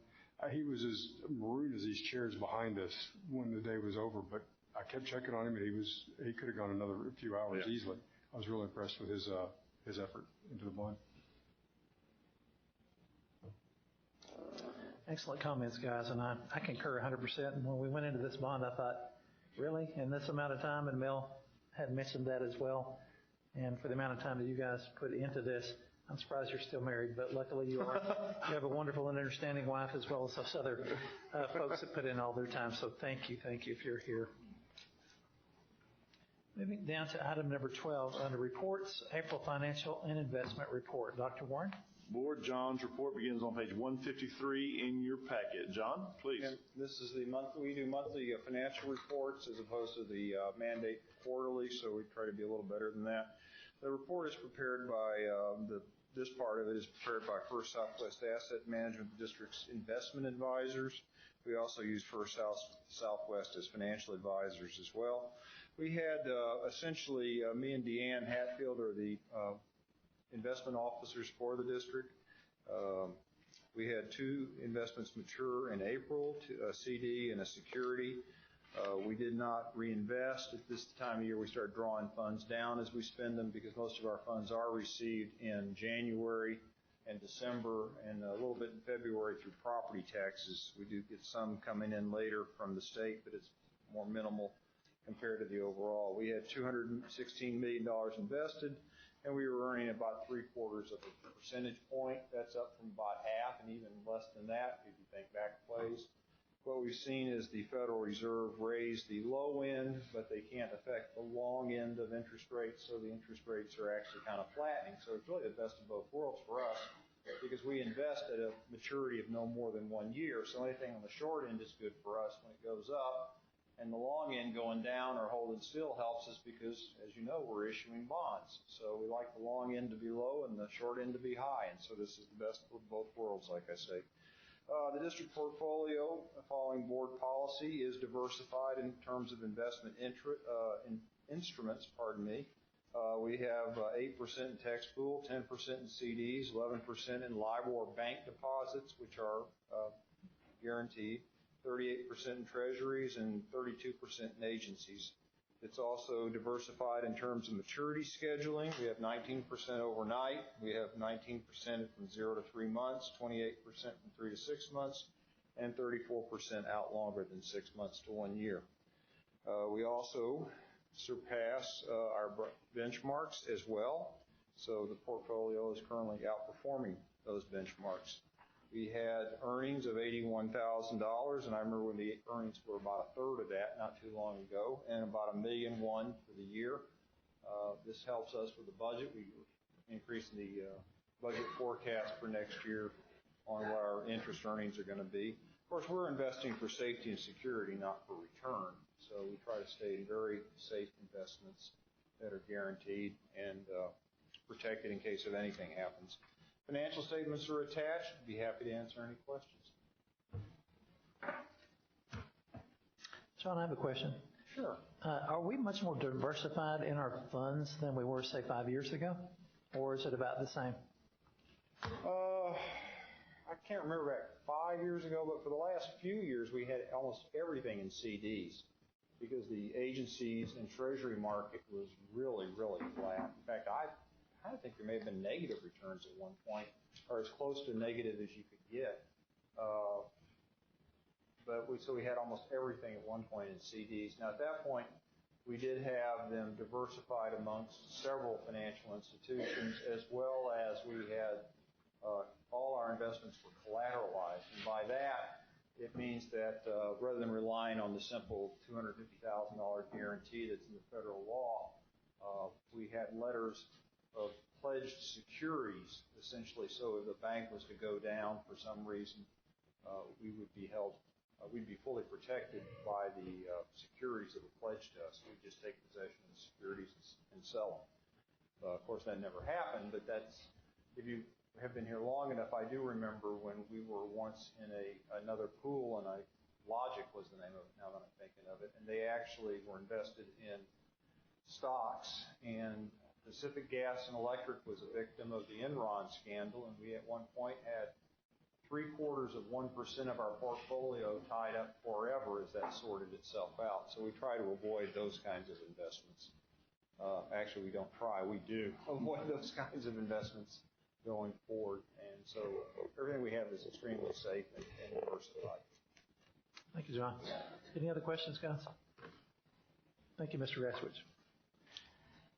he was as maroon as these chairs behind us when the day was over, but I kept checking on him, and he could have gone another few hours easily. I was really impressed with his effort into the bond. Excellent comments, guys, and I concur 100%. And when we went into this bond, I thought, really, in this amount of time, and Mel had mentioned that as well, and for the amount of time that you guys put into this, I'm surprised you're still married, but luckily you are. You have a wonderful and understanding wife as well as those other folks that put in all their time, so thank you if you're here. Moving down to item number 12, under reports, April financial and investment report. Dr. Warren? Board, John's report begins on page 153 in your packet. John, please. And this is we do monthly financial reports as opposed to the mandate quarterly, so we try to be a little better than that. The report is prepared by, this part of it is prepared by First Southwest Asset Management District's investment advisors. We also use First Southwest as financial advisors as well. We had essentially me and Deanne Hatfield are the investment officers for the district. We had 2 investments mature in April, a CD and a security. We did not reinvest. At this time of year, we start drawing funds down as we spend them because most of our funds are received in January and December and a little bit in February through property taxes. We do get some coming in later from the state, but it's more minimal compared to the overall. We had $216 million invested, and we were earning about 3/4 of a percentage point. That's up from about half and even less than that if you think back plays. What we've seen is the Federal Reserve raise the low end, but they can't affect the long end of interest rates, so the interest rates are actually kind of flattening. So it's really the best of both worlds for us because we invest at a maturity of no more than 1 year. So anything on the short end is good for us when it goes up. And the long end going down or holding still helps us because, as you know, we're issuing bonds. So we like the long end to be low and the short end to be high. And so this is the best of both worlds, like I say. The district portfolio, following board policy, is diversified in terms of investment instruments. We have 8% in tax pool, 10% in CDs, 11% in LIBOR bank deposits, which are guaranteed, 38% in treasuries, and 32% in agencies. It's also diversified in terms of maturity scheduling. We have 19% overnight. We have 19% from 0 to 3 months, 28% from 3 to 6 months, and 34% out longer than 6 months to 1 year. We also surpass our benchmarks as well. So the portfolio is currently outperforming those benchmarks. We had earnings of $81,000, and I remember when the earnings were about 1/3 of that not too long ago, and about $1.1 million for the year. This helps us with the budget. We increased the budget forecast for next year on what our interest earnings are going to be. Of course, we're investing for safety and security, not for return. So we try to stay in very safe investments that are guaranteed and protected in case of anything happens. Financial statements are attached. I'd be happy to answer any questions. John, I have a question. Sure. Are we much more diversified in our funds than we were, say, 5 years ago? Or is it about the same? I can't remember back 5 years ago, but for the last few years, we had almost everything in CDs because the agencies and treasury market was really, really flat. In fact, I kind of think there may have been negative returns at one point, or as close to negative as you could get. So we had almost everything at one point in CDs. Now, at that point, we did have them diversified amongst several financial institutions, as well as we had all our investments were collateralized. And by that, it means that rather than relying on the simple $250,000 guarantee that's in the federal law, we had letters of pledged securities, essentially, so if the bank was to go down for some reason, we would be held, we'd be fully protected by the securities that were pledged to us. We'd just take possession of the securities and sell them. Of course, that never happened, but that's, if you have been here long enough, I do remember when we were once in another pool, and Logic was the name of it now that I'm thinking of it, and they actually were invested in stocks, and Pacific Gas and Electric was a victim of the Enron scandal, and we at one point had 0.75% of our portfolio tied up forever as that sorted itself out. So we try to avoid those kinds of investments. Actually, we don't try, we do avoid those kinds of investments going forward. And so everything we have is extremely safe and diversified. Thank you, John. Any other questions, guys? Thank you, Mr. Raswich.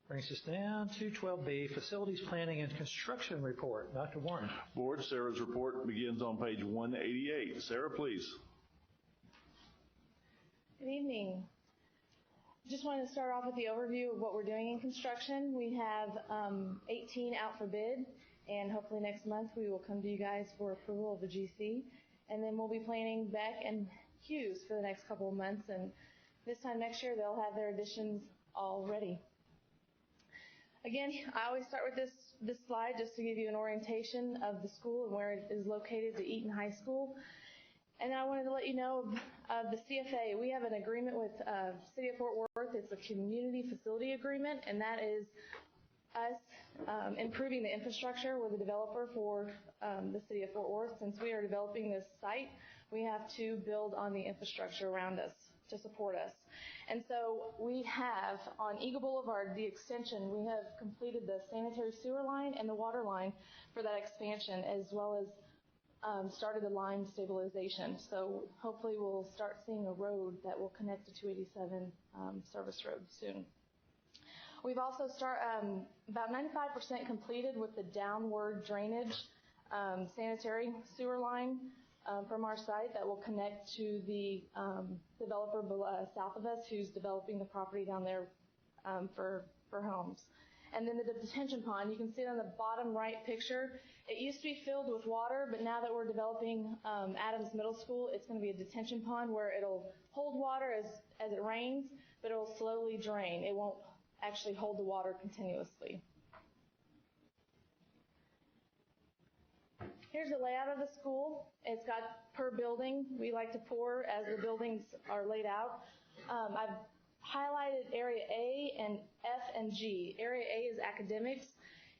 Brings us down to 12B, Facilities Planning and Construction Report. Dr. Warren. Board, Sarah's report begins on page 188. Sarah, please. Good evening. Just wanted to start off with the overview of what we're doing in construction. We have 18 out for bid, and hopefully next month we will come to you guys for approval of the GC. And then we'll be planning Beck and Hughes for the next couple of months, and this time next year they'll have their additions all ready. Again, I always start with this slide just to give you an orientation of the school and where it is located, the Eaton High School. And I wanted to let you know of the CFA. We have an agreement with City of Fort Worth. It's a community facility agreement, and that is us improving the infrastructure. We're the developer for the City of Fort Worth. Since we are developing this site, we have to build on the infrastructure around us to support us. And so we have, on Eagle Boulevard, the extension, we have completed the sanitary sewer line and the water line for that expansion, as well as started the line stabilization. So hopefully we'll start seeing a road that will connect to 287 Service Road soon. We've also about 95% completed with the downward drainage sanitary sewer line from our site that will connect to the developer south of us who's developing the property down there for homes. And then the detention pond, you can see it on the bottom right picture. It used to be filled with water, but now that we're developing Adams Middle School, it's going to be a detention pond where it'll hold water as it rains, but it'll slowly drain. It won't actually hold the water continuously. Here's the layout of the school. It's got per building. We like to pour as the buildings are laid out. I've highlighted area A and F and G. Area A is academics.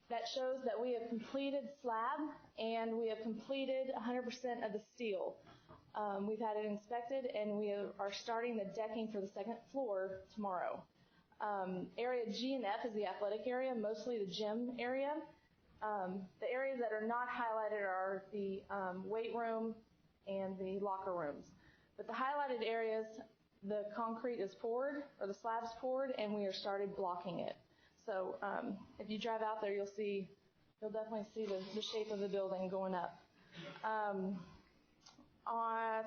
That shows that we have completed slab and we have completed 100% of the steel. We've had it inspected and we are starting the decking for the second floor tomorrow. Area G and F is the athletic area, mostly the gym area. The areas that are not highlighted are the weight room and the locker rooms. But the highlighted areas, the concrete is poured, or the slab's poured, and we are started blocking it. So if you drive out there, you'll definitely see the shape of the building going up. On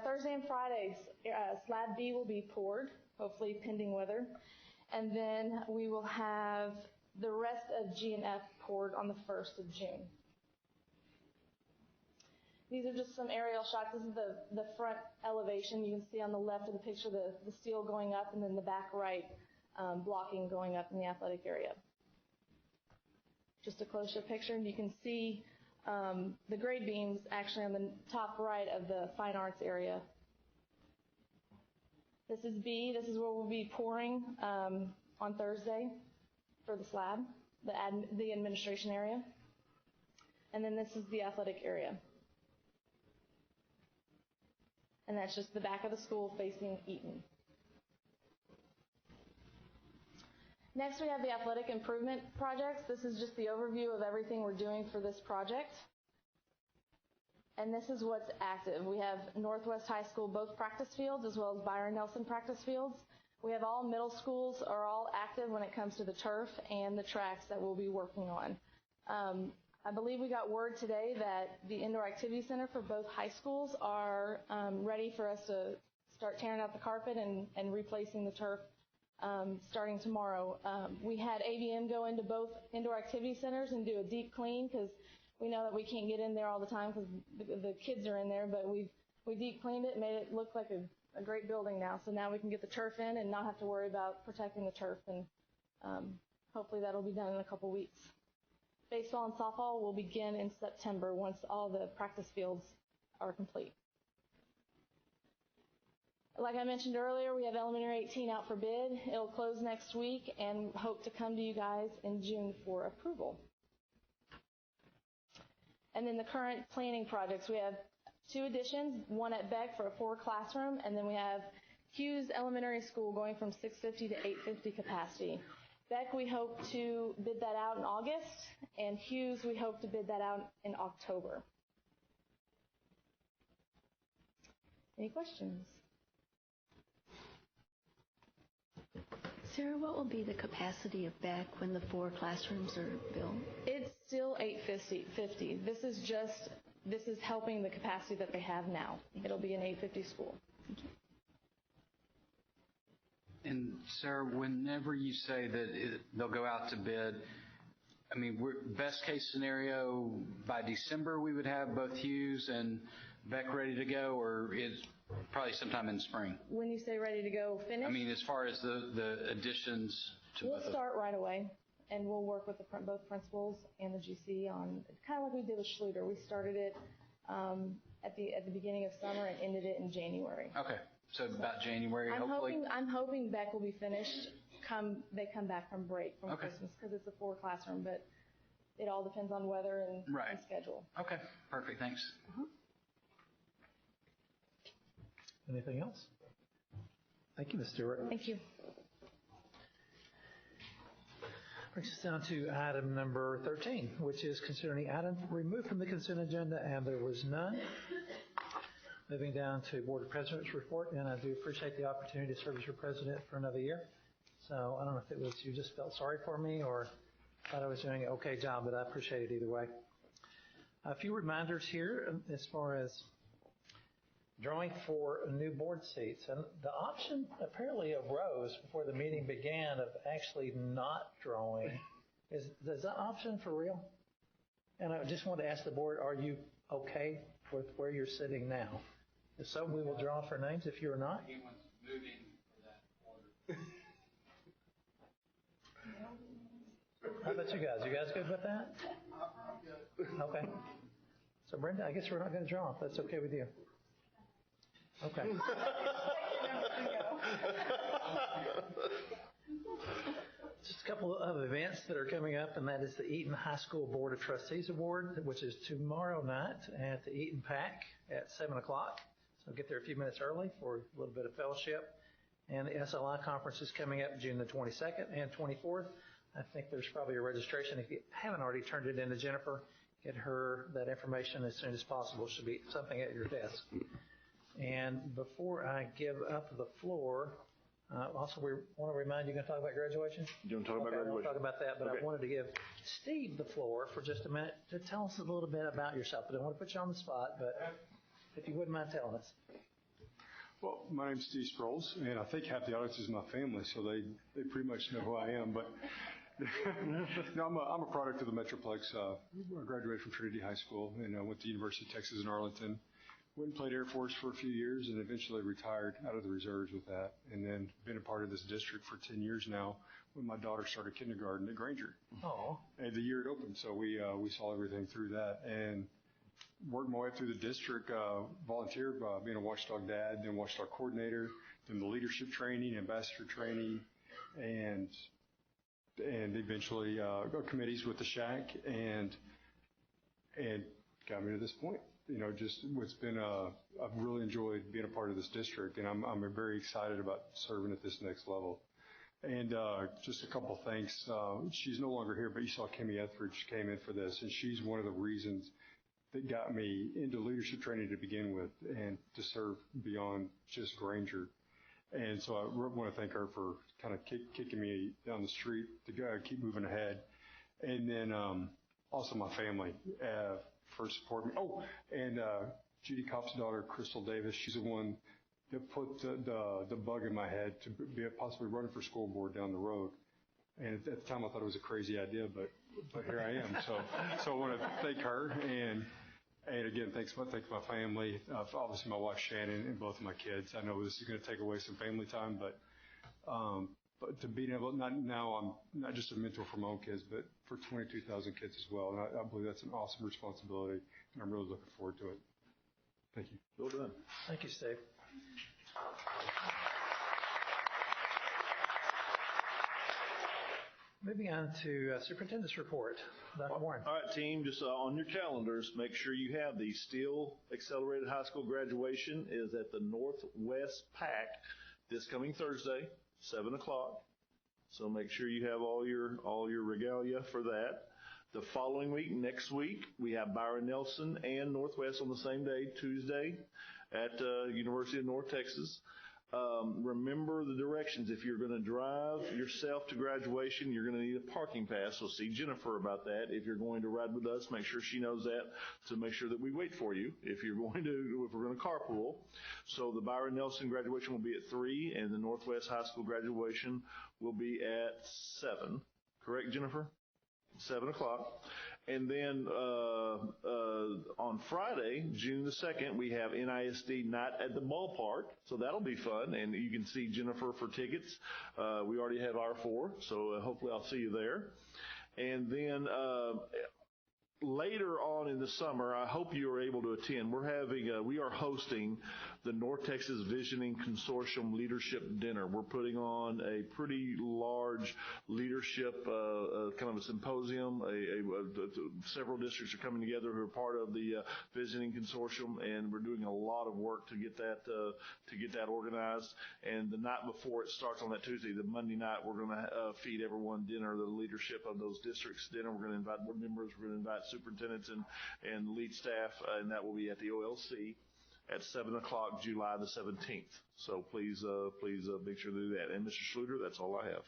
Thursday and Fridays, slab B will be poured, hopefully pending weather. And then we will have the rest of G and F poured on the 1st of June. These are just some aerial shots. This is the front elevation. You can see on the left of the picture the steel going up, and then the back right blocking going up in the athletic area. Just a closer picture, and you can see the grade beams actually on the top right of the fine arts area. This is B. This is where we'll be pouring on Thursday for the slab, the administration area. And then this is the athletic area. And that's just the back of the school facing Eaton. Next, we have the athletic improvement projects. This is just the overview of everything we're doing for this project. And this is what's active. We have Northwest High School, both practice fields, as well as Byron Nelson practice fields. We have all middle schools are all active when it comes to the turf and the tracks that we'll be working on. I believe we got word today that the indoor activity center for both high schools are ready for us to start tearing out the carpet and replacing the turf starting tomorrow. We had AVM go into both indoor activity centers and do a deep clean because we know that we can't get in there all the time because the kids are in there, but we deep cleaned it, made it look like a great building now. So now we can get the turf in and not have to worry about protecting the turf. And Hopefully that'll be done in a couple weeks. Baseball and softball will begin in September once all the practice fields are complete. Like I mentioned earlier, we have Elementary 18 out for bid. It'll close next week and hope to come to you guys in June for approval. And then the current planning projects, we have 2 additions, one at Beck for a 4 classroom, and then we have Hughes Elementary School going from 650 to 850 capacity. Beck, we hope to bid that out in August, and Hughes, we hope to bid that out in October. Any questions? Sarah, what will be the capacity of Beck when the 4 classrooms are built? It's still 850. This is helping the capacity that they have now. It'll be an 850 school. And Sarah, whenever you say that they'll go out to bid, I mean, best case scenario, by December we would have both Hughes and Beck ready to go, or it's probably sometime in spring? When you say ready to go, finish? I mean, as far as the additions to We'll start right away, and we'll work with both principals and the GC on, kind of like we did with Schluter. We started it at the beginning of summer and ended it in January. Okay. So about January, hopefully? I'm hoping Beck will be finished they come back from break from Christmas, because it's a 4 classroom, but it all depends on weather and schedule. Okay, perfect, thanks. Anything else? Thank you, Ms. Stewart. Thank you. Brings us down to item number 13, which is considering the item removed from the consent agenda, and there was none. Moving down to Board of President's report, and I do appreciate the opportunity to serve as your president for another year. So I don't know if it was you just felt sorry for me or thought I was doing an okay job, but I appreciate it either way. A few reminders here as far as drawing for new board seats. And the option apparently arose before the meeting began of actually not drawing. Is that option for real? And I just wanted to ask the board, are you okay with where you're sitting now? If so, we will draw for names. If you're not, He wants moving for that order. How about you guys? You guys good with that? Okay. So Brenda, I guess we're not going to draw if that's okay with you. Okay. Just a couple of events that are coming up, and that is the Eaton High School Board of Trustees Award, which is tomorrow night at the Eaton PAC at 7 o'clock. So get there a few minutes early for a little bit of fellowship. And the SLI conference is coming up June the 22nd and 24th. I think there's probably a registration. If you haven't already turned it in to Jennifer, get her that information as soon as possible. Should be something at your desk. And before I give up the floor, also we want to remind you, going to talk about graduation? You want to talk about graduation? We'll talk about that, but Okay. I wanted to give Steve the floor for just a minute to tell us a little bit about yourself. I don't want to put you on the spot, but if you wouldn't mind telling us. Well, my name's Steve Sproles, and I think half the audience is my family, so they pretty much know who I am. But no, I'm a product of the Metroplex. I graduated from Trinity High School, and I went to University of Texas in Arlington. Went and played Air Force for a few years, and eventually retired out of the reserves with that. And then been a part of this district for 10 years now. When my daughter started kindergarten at Granger, and the year it opened, so we saw everything through that, and worked my way through the district, volunteered being a watchdog dad, then watchdog coordinator, then the leadership training, ambassador training, and eventually committees with the Shack, and got me to this point. You know, just it's been I've really enjoyed being a part of this district, and I'm very excited about serving at this next level. And just a couple things. She's no longer here, but you saw Kimmy Etheridge came in for this, and she's one of the reasons that got me into leadership training to begin with and to serve beyond just Granger. And so I want to thank her for kind of kicking me down the street to go keep moving ahead. And then also my family for supporting me. Oh, and Judy Kopp's daughter, Crystal Davis, she's the one that put the bug in my head to be possibly running for school board down the road. And at the time I thought it was a crazy idea, but here I am. So I want to thank her, and again, thanks my family, obviously my wife Shannon and both of my kids. I know this is going to take away some family time, but but to being able, I'm not just a mentor for my own kids, but for 22,000 kids as well. And I believe that's an awesome responsibility, and I'm really looking forward to it. Thank you. Well done. Thank you, Steve. Moving on to Superintendent's report. Dr. Warren. All right, team, just on your calendars, make sure you have the Steel Accelerated High School graduation is at the Northwest PAC this coming Thursday, 7 o'clock. So make sure you have all your regalia for that. The following week, next week, we have Byron Nelson and Northwest on the same day, Tuesday, at University of North Texas. Remember the directions. If you're going to drive yourself to graduation, you're going to need a parking pass. So see Jennifer about that. If you're going to ride with us, make sure she knows that to make sure that we wait for you if we're going to carpool. So the Byron Nelson graduation will be at 3, and the Northwest High School graduation will be at 7. Correct, Jennifer? 7 o'clock. And then on Friday, June the 2nd, we have NISD Night at the Ballpark. So that'll be fun. And you can see Jennifer for tickets. We already have our 4, so hopefully I'll see you there. And then later on in the summer, I hope you are able to attend. We are hosting the North Texas Visioning Consortium Leadership Dinner. We're putting on a pretty large leadership kind of a symposium. Several districts are coming together who are part of the Visioning Consortium, and we're doing a lot of work to get that organized. And the night before it starts on that Tuesday, the Monday night, we're going to feed everyone dinner, the leadership of those districts dinner. We're going to invite board members. We're going to invite superintendents and lead staff, and that will be at the OLC at 7 o'clock, July the 17th. So please make sure to do that. And Mr. Schluter, that's all I have.